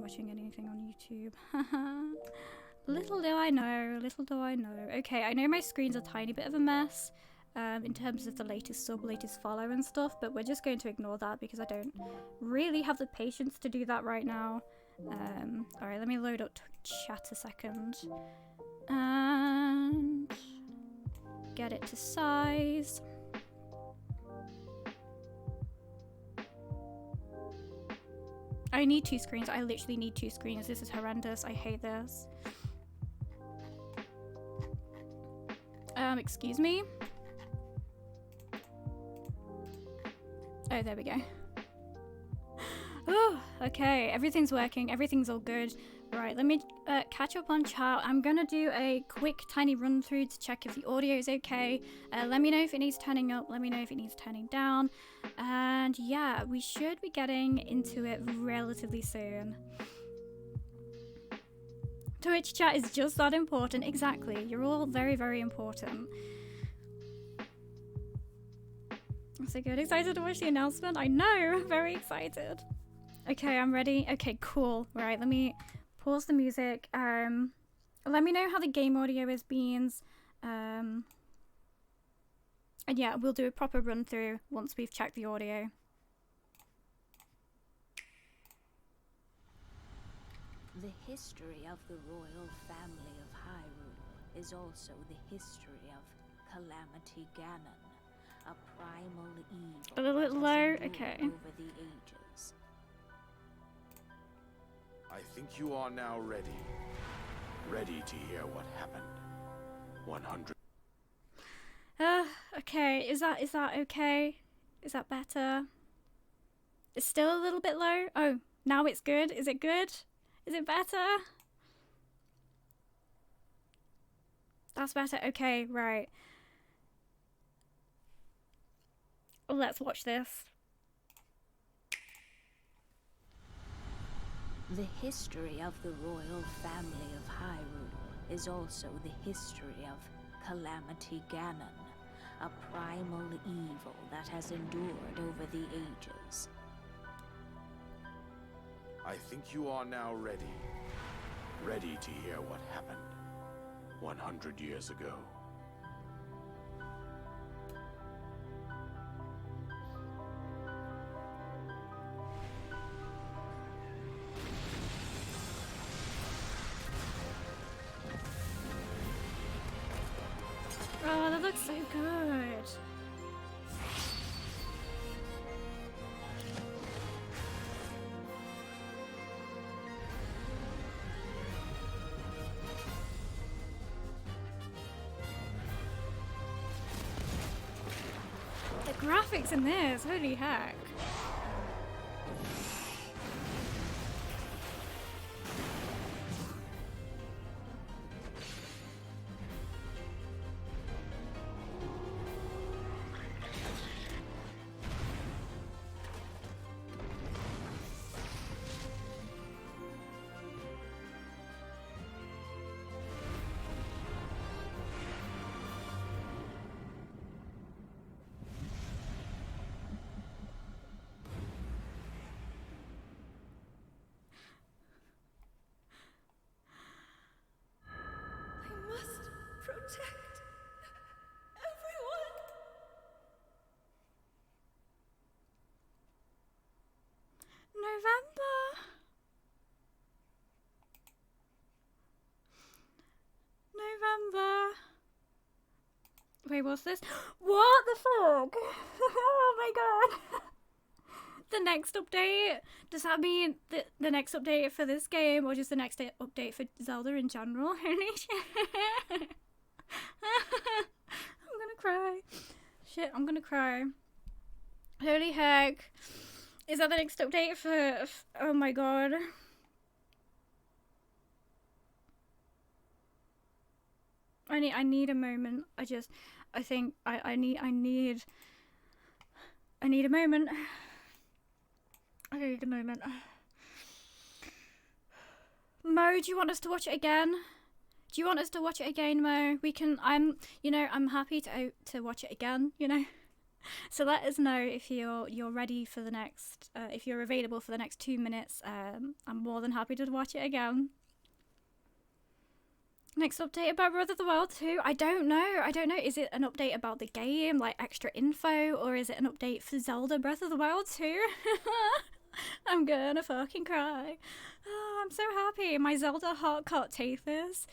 watching anything on YouTube. Little do I know, little do I know. Okay, I know my screen's a tiny bit of a mess in terms of the latest sub, latest follow and stuff, but we're just going to ignore that because I don't really have the patience to do that right now. Alright, let me load up chat a second. And get it to size. I need 2 screens. I literally need 2 screens. This is horrendous. I hate this. Excuse me? Oh, there we go. Oh, okay. Everything's working. Everything's all good. Right, let me catch up on chat. I'm gonna do a quick tiny run through to check if the audio is okay. Let me know if it needs turning up. Let me know if it needs turning down. And yeah, we should be getting into it relatively soon. Twitch chat is just that important. Exactly. You're all very, very important. So good. Excited to watch the announcement? I know. Very excited. Okay, I'm ready. Okay, cool. Right, let me pause the music. Let me know how the game audio is, Beans. And yeah, we'll do a proper run through once we've checked the audio. The history of the royal family of Hyrule is also the history of Calamity Ganon, a primal evil A little bit that low, has endured okay. over the ages. I think you are now ready. Ready to hear what happened. 100. Okay, is that okay? Is that better? It's still a little bit low? Oh, now it's good. Is it good? Is it better? That's better. Okay, right. Let's watch this. The history of the royal family of Hyrule is also the history of Calamity Ganon, a primal evil that has endured over the ages. I think you are now ready. Ready to hear what happened 100 years ago. Oh, that looks so good. The graphics in this, holy heck. Protect everyone. November. Wait, what's this? What the fuck? Oh my god. The next update? Does that mean the next update for this game or just the next update for Zelda in general? Holy shit. I'm gonna cry. Shit, I'm gonna cry. Holy heck. Is that the next update for oh my god. I need a moment. I think I need a moment. I need a moment. Mo, do you want us to watch it again? Do you want us to watch it again, Mo? We can. I'm happy to watch it again. You know. So let us know if you're ready for the next, if you're available for the next 2 minutes. I'm more than happy to watch it again. Next update about Breath of the Wild 2. I don't know. Is it an update about the game, like extra info, or is it an update for Zelda Breath of the Wild 2? I'm gonna fucking cry. Oh, I'm so happy. My Zelda heart caught teethers.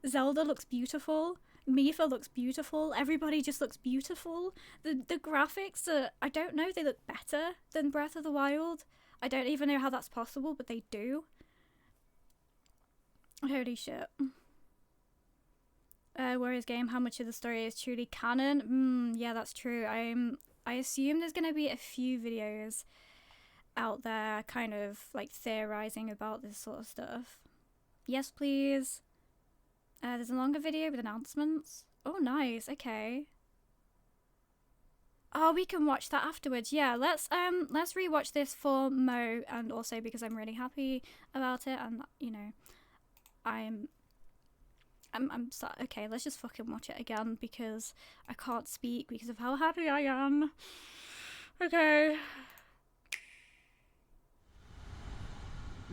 Zelda looks beautiful. Mifa looks beautiful. Everybody just looks beautiful. The graphics are, I don't know, they look better than Breath of the Wild. I don't even know how that's possible, but they do. Holy shit. Warriors game, how much of the story is truly canon? Yeah, that's true. I assume there's gonna be a few videos out there kind of like theorizing about this sort of stuff. Yes, please. There's a longer video with announcements. Oh, nice. Okay. Oh, we can watch that afterwards. Yeah, let's rewatch this for Mo, and also because I'm really happy about it, and you know, I'm okay, let's just fucking watch it again because I can't speak because of how happy I am. Okay.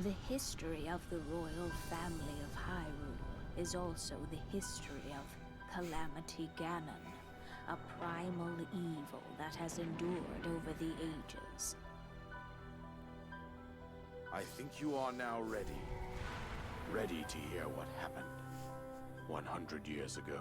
The history of the royal family of Hyrule is also the history of Calamity Ganon, a primal evil that has endured over the ages. I think you are now ready. Ready to hear what happened 100 years ago.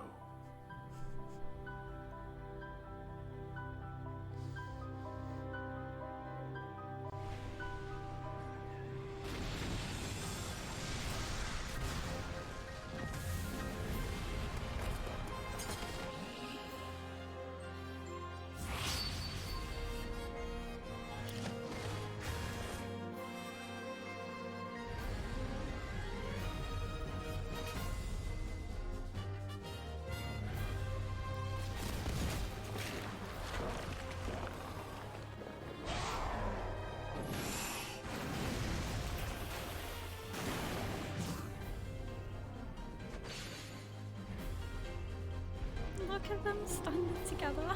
Look at them standing together.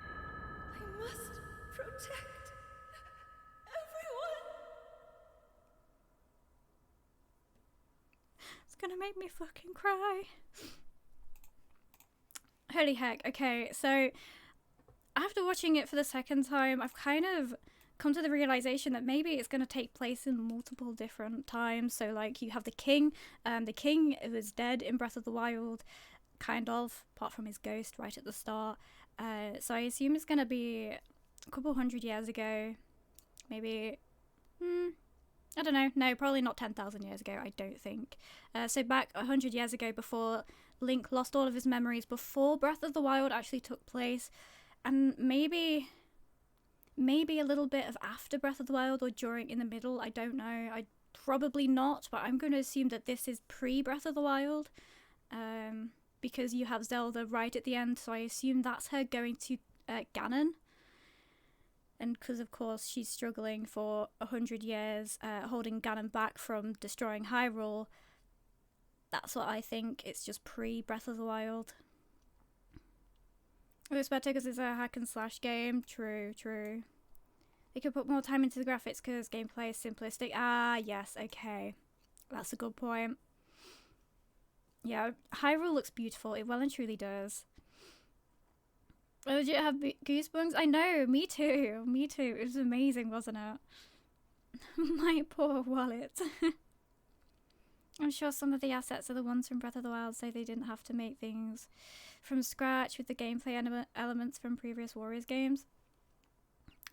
I must protect everyone. It's gonna make me fucking cry. Holy heck. Okay, so after watching it for the second time, I've kind of come to the realization that maybe it's going to take place in multiple different times. So like you have the king was dead in Breath of the Wild, kind of, apart from his ghost right at the start. So I assume it's going to be a couple hundred years ago, maybe, I don't know, no, probably not 10,000 years ago, I don't think. So back 100 years ago, before Link lost all of his memories, before Breath of the Wild actually took place, and maybe a little bit of after Breath of the Wild or during, in the middle, I don't know. I probably not, but I'm going to assume that this is pre-Breath of the Wild, because you have Zelda right at the end, so I assume that's her going to Ganon. And because, of course, she's struggling for 100 years, holding Ganon back from destroying Hyrule, that's what I think. It's just pre-Breath of the Wild. It's better because it's a hack and slash game. True. They could put more time into the graphics because gameplay is simplistic. Ah, yes, okay. That's a good point. Yeah, Hyrule looks beautiful. It well and truly does. Oh, did you have goosebumps? I know, me too. It was amazing, wasn't it? My poor wallet. I'm sure some of the assets are the ones from Breath of the Wild, so they didn't have to make things from scratch with the gameplay elements from previous Warriors games.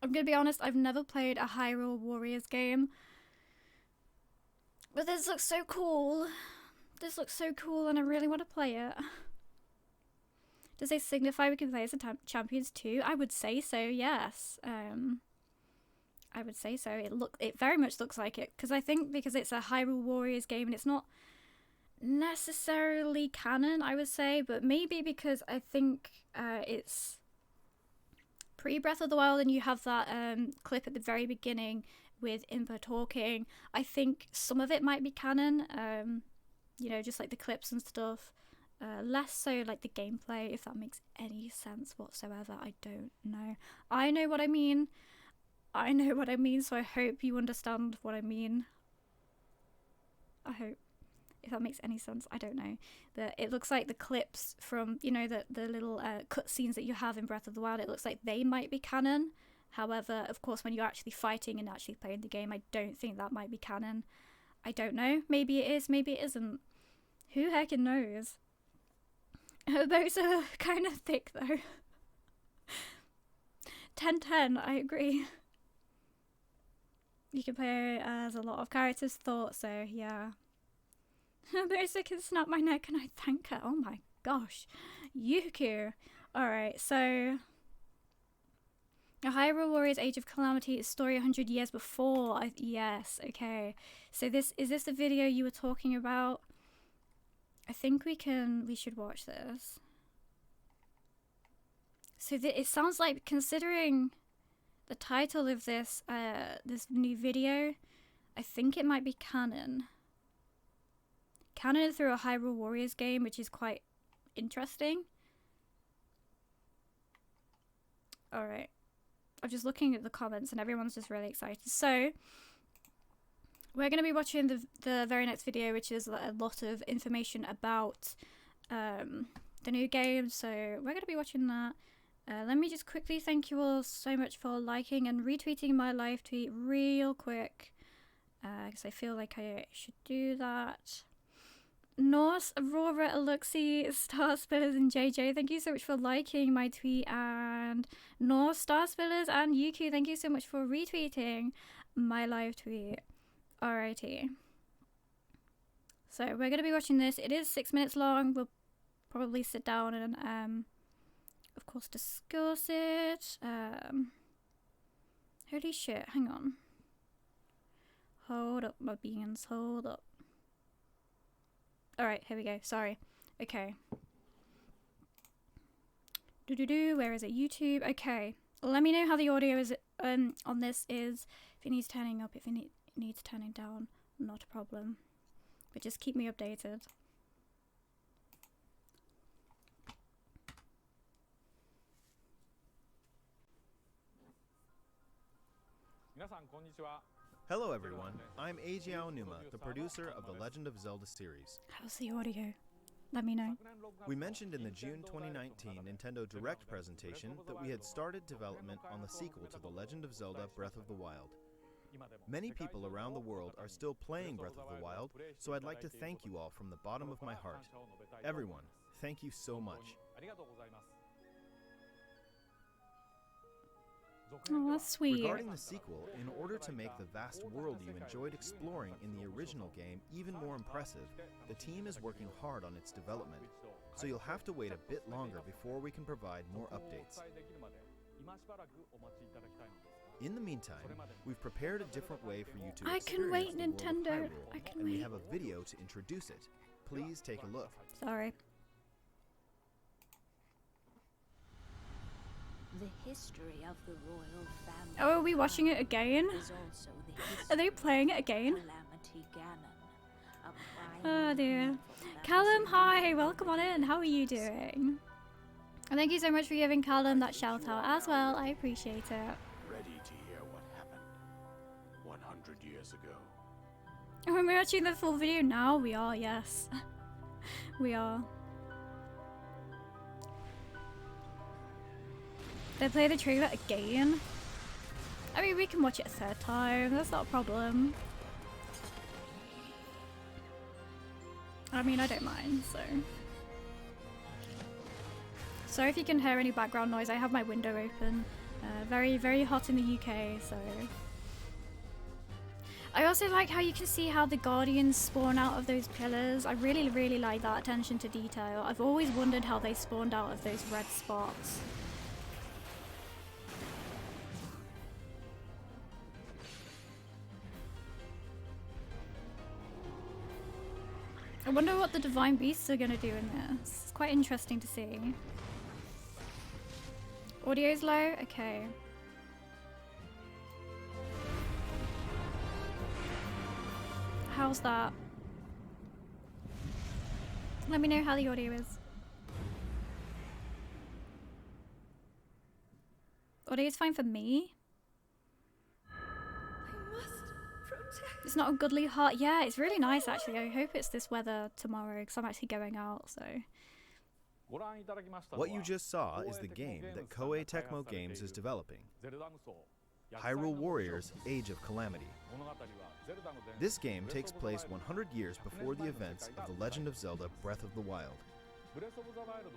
I'm gonna be honest, I've never played a Hyrule Warriors game, but this looks so cool. This looks so cool and I really want to play it. Does it signify we can play as a champions too? I would say so, yes. I would say so. It very much looks like it, because I think because it's a Hyrule Warriors game and it's not necessarily canon, I would say, but maybe because I think it's pre-Breath of the Wild and you have that clip at the very beginning with Impa talking. I think some of it might be canon, you know, just like the clips and stuff. Less so like the gameplay, if that makes any sense whatsoever. I don't know. I know what I mean. I know what I mean, so I hope you understand what I mean. I hope. If that makes any sense, I don't know. But it looks like the clips from, you know, the little cutscenes that you have in Breath of the Wild, it looks like they might be canon. However, of course, when you're actually fighting and actually playing the game, I don't think that might be canon. I don't know. Maybe it is, maybe it isn't. Who heckin' knows? Her boats are kind of thick, though. 10/10, I agree. You can play as a lot of characters, thought so, yeah. Berserker can snap my neck and I thank her. Oh my gosh. Yuku. Alright, so the Hyrule Warriors Age of Calamity is story 100 years before. Yes, okay. So is this the video you were talking about? I think we should watch this. So it sounds like, considering the title of this this new video, I think it might be canon. Canon through a Hyrule Warriors game, which is quite interesting. Alright. I'm just looking at the comments and everyone's just really excited. So, we're going to be watching the very next video, which is a lot of information about the new game. So, we're going to be watching that. Let me just quickly thank you all so much for liking and retweeting my live tweet real quick. Because I feel like I should do that. Norse, Aurora, Aluxi, Star Spillers, and JJ, thank you so much for liking my tweet. And Norse, Star Spillers, and Yuku, thank you so much for retweeting my live tweet. Alrighty. So we're going to be watching this. It is 6 minutes long. We'll probably sit down and, of course, discuss it. Holy shit, hang on. Hold up, my beans, hold up. Alright, here we go. Sorry. Okay. Where is it? YouTube. Okay. Let me know how the audio is on this is. If it needs turning up, if it needs turning down. Not a problem. But just keep me updated. Hello everyone, I'm Eiji Aonuma, the producer of the Legend of Zelda series. How's the audio? Let me know. We mentioned in the June 2019 Nintendo Direct presentation that we had started development on the sequel to The Legend of Zelda Breath of the Wild. Many people around the world are still playing Breath of the Wild, so I'd like to thank you all from the bottom of my heart. Everyone, thank you so much. Oh, that's sweet. Regarding the sequel, in order to make the vast world you enjoyed exploring in the original game even more impressive, the team is working hard on its development, so you'll have to wait a bit longer before we can provide more updates. In the meantime, we've prepared a different way for you to I can wait, experience the world of Nintendo. Hyrule, I can and we wait. have a video to introduce it. Please take a look. Sorry. The history of the royal family. Oh, are we watching it again? Is also the Are they playing it again? Calamity Ganon, a Oh primal dear. evil that Callum, has hi, welcome on in. How are you doing? And thank you so much for giving Callum that shout out as well. I appreciate it. Ready to hear what happened 100 years ago. And we're watching the full video now. We are, yes. We are. They play the trailer again? I mean, we can watch it a third time. That's not a problem. I mean, I don't mind, so. Sorry if you can hear any background noise. I have my window open. Very, very hot in the UK, so. I also like how you can see how the guardians spawn out of those pillars. I really, really like that attention to detail. I've always wondered how they spawned out of those red spots. I wonder what the divine beasts are gonna do in this. It's quite interesting to see. Audio's low? Okay. How's that? Let me know how the audio is. Audio's fine for me. I must protect. It's not a goodly heart. Yeah, it's really nice actually. I hope it's this weather tomorrow because I'm actually going out, so. What you just saw is the game that Koei Tecmo Games is developing, Hyrule Warriors: Age of Calamity. This game takes place 100 years before the events of The Legend of Zelda: Breath of the Wild.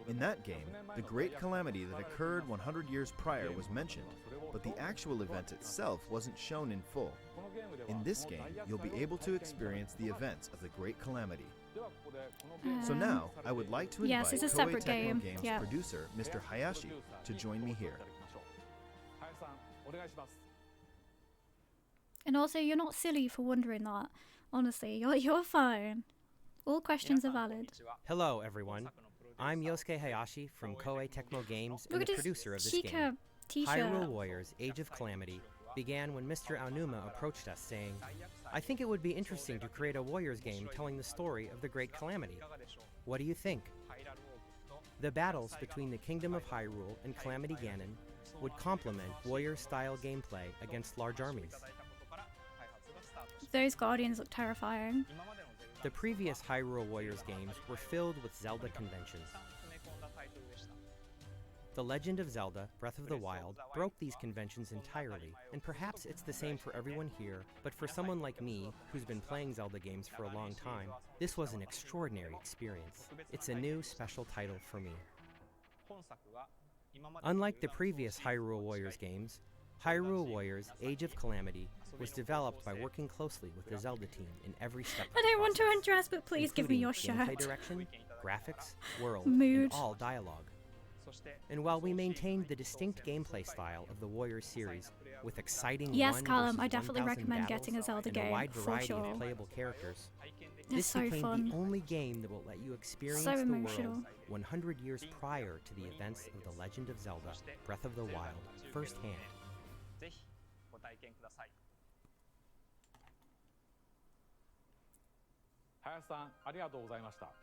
In that game, the great calamity that occurred 100 years prior was mentioned, but the actual event itself wasn't shown in full. In this game, you'll be able to experience the events of the great calamity. So now, I would like to invite yes, it's a Koei separate Tecmo game. Games Yeah. producer, Mr. Hayashi, to join me here. And also, you're not silly for wondering that. Honestly, you're fine. All questions are valid. Hello, everyone. I'm Yosuke Hayashi from Koei Tecmo Games and Look the at his producer of this Chica game. t-shirt. Hyrule Warriors: Age of Calamity began when Mr. Aonuma approached us saying, I think it would be interesting to create a Warriors game telling the story of the Great Calamity. What do you think? The battles between the Kingdom of Hyrule and Calamity Ganon would complement Warrior-style gameplay against large armies. Those guardians look terrifying. The previous Hyrule Warriors games were filled with Zelda conventions. The Legend of Zelda: Breath of the Wild broke these conventions entirely, and perhaps it's the same for everyone here, but for someone like me, who's been playing Zelda games for a long time, this was an extraordinary experience. It's a new, special title for me. Unlike the previous Hyrule Warriors games, Hyrule Warriors: Age of Calamity was developed by working closely with the Zelda team in every step of I the don't want to process, undress, but please give me your including gameplay shirt. direction, graphics, world, Mood. and all dialogue. And while we maintained the distinct gameplay style of the Warriors series with exciting Yes, 1 Callum, versus I definitely 1,000 recommend battles getting a Zelda and a game, wide for variety sure. of playable characters, It's this so became fun. the only game that will let you experience So the emotional. world 100 years prior to the events of The Legend of Zelda: Breath of the Wild firsthand.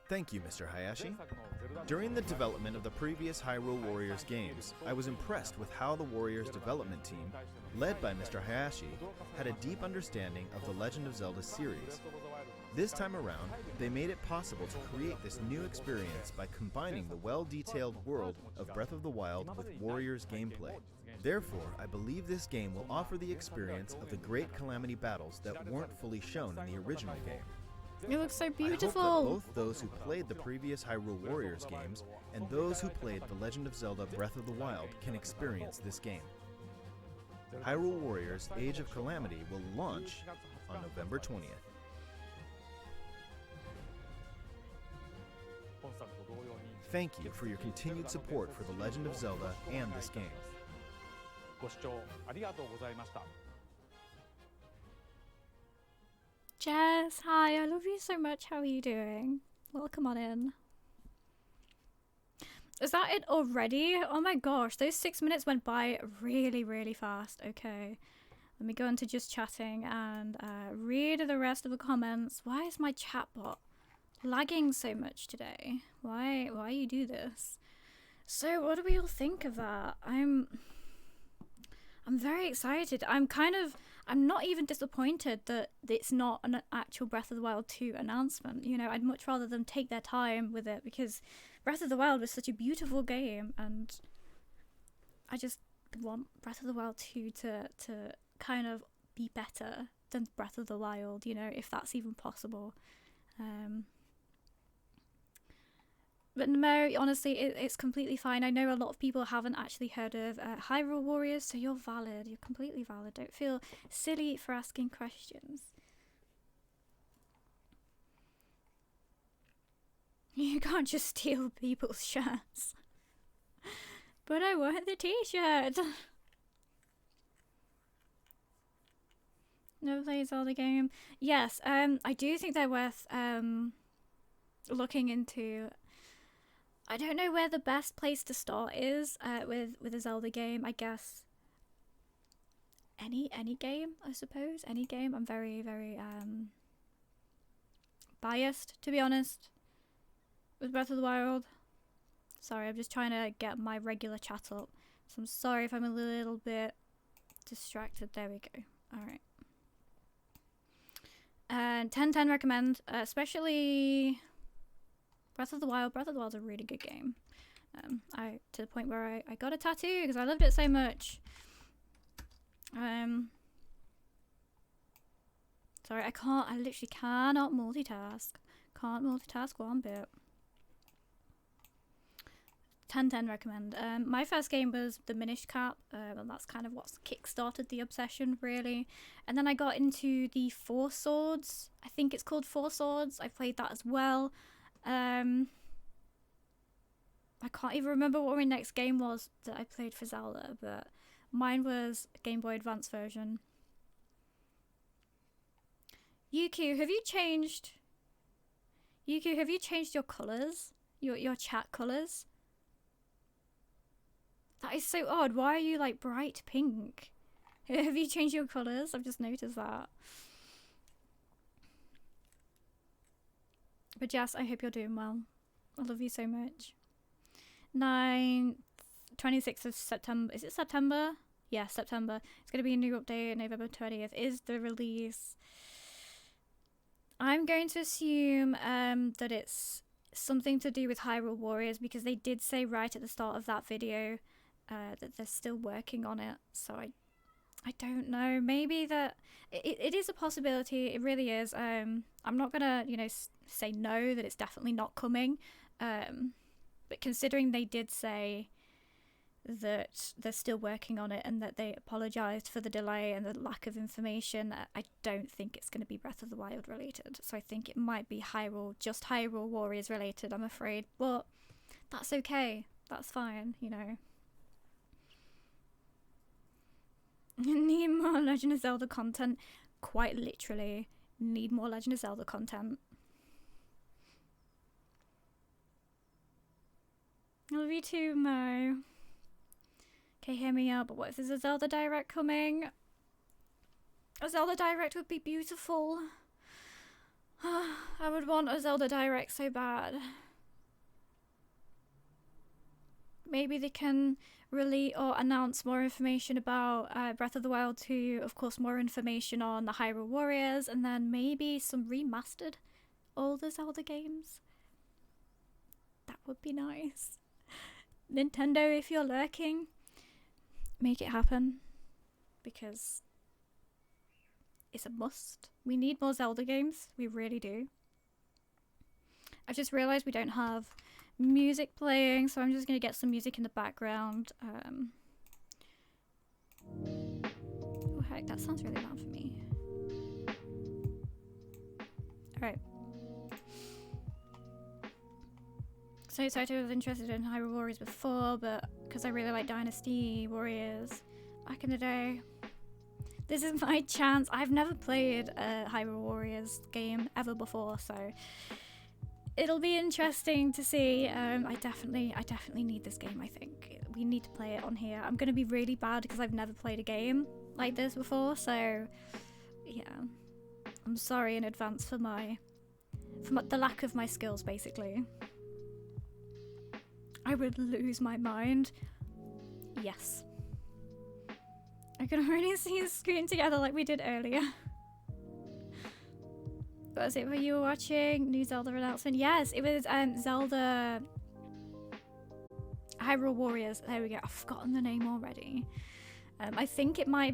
Thank you, Mr. Hayashi. During the development of the previous Hyrule Warriors games, I was impressed with how the Warriors development team, led by Mr. Hayashi, had a deep understanding of the Legend of Zelda series. This time around, they made it possible to create this new experience by combining the well-detailed world of Breath of the Wild with Warriors gameplay. Therefore, I believe this game will offer the experience of the great Calamity battles that weren't fully shown in the original game. It looks so I hope beautiful. that both those who played the previous Hyrule Warriors games and those who played The Legend of Zelda: Breath of the Wild can experience this game. Hyrule Warriors: Age of Calamity will launch on November 20th. Thank you for your continued support for The Legend of Zelda and this game. Jess, hi, I love you so much. How are you doing? Welcome on in. Is that it already? Oh my gosh, those 6 minutes went by really, really fast. Okay, let me go into just chatting and read the rest of the comments. Why is my chatbot lagging so much today? Why you do this? So what do we all think of that? I'm very excited. I'm not even disappointed that it's not an actual Breath of the Wild 2 announcement. You know, I'd much rather them take their time with it because Breath of the Wild was such a beautiful game, and I just want Breath of the Wild 2 to kind of be better than Breath of the Wild, you know, if that's even possible. But no, honestly, it's completely fine. I know a lot of people haven't actually heard of Hyrule Warriors, so you're valid. You're completely valid. Don't feel silly for asking questions. You can't just steal people's shirts. But I want the t-shirt. Never played Zelda game. Yes, I do think they're worth looking into. I don't know where the best place to start is with a Zelda game. I guess any game, I suppose. Any game. I'm very biased, to be honest, with Breath of the Wild. Sorry, I'm just trying to get my regular chat up, so I'm sorry if I'm a little bit distracted. There we go. Alright. And 10/10 recommend, especially Breath of the Wild. Breath of the Wild's a really good game. To the point where I got a tattoo because I loved it so much. Sorry, I literally cannot multitask. Can't multitask one bit. 10/10 recommend. My first game was the Minish Cap, and that's kind of what kick-started the obsession, really. And then I got into the Four Swords. I think it's called Four Swords. I played that as well. I can't even remember what my next game was that I played for Zelda, but mine was a Game Boy Advance version. Yuku, have you changed your colours? Your chat colours? That is so odd. Why are you like bright pink? Have you changed your colours? I've just noticed that. But Jess, I hope you're doing well. I love you so much. 26th of September. Is it September? Yeah, September. It's going to be a new update. November 20th is the release. I'm going to assume that it's something to do with Hyrule Warriors, because they did say right at the start of that video that they're still working on it. So I don't know. Maybe that it is a possibility. It really is. I'm not gonna, say no that it's definitely not coming. But considering they did say that they're still working on it and that they apologized for the delay and the lack of information, I don't think it's going to be Breath of the Wild related. So I think it might be just Hyrule Warriors related, I'm afraid. But that's okay. That's fine, Need more Legend of Zelda content. Quite literally, need more Legend of Zelda content. I love you too, Mo. Okay, hear me out, but what if there's a Zelda Direct coming? A Zelda Direct would be beautiful. I would want a Zelda Direct so bad. Maybe they can release or announce more information about Breath of the Wild 2, of course more information on the Hyrule Warriors, and then maybe some remastered older Zelda games. That would be nice. Nintendo, if you're lurking, make it happen, because it's a must. We need more Zelda games, we really do. I just realised we don't have music playing, so I'm just going to get some music in the background. Oh heck, that sounds really loud for me. Alright. So I was interested in Hyrule Warriors before, but because I really like Dynasty Warriors back in the day. This is my chance. I've never played a Hyrule Warriors game ever before, so it'll be interesting to see. I definitely need this game, I think. We need to play it on here. I'm going to be really bad because I've never played a game like this before, so yeah. I'm sorry in advance for the lack of my skills, basically. I would lose my mind. Yes. I can already see the screen together like we did earlier. Was it when you were watching new Zelda announcement? Yes, it was Zelda Hyrule Warriors. There we go. I've forgotten the name already. I think it might be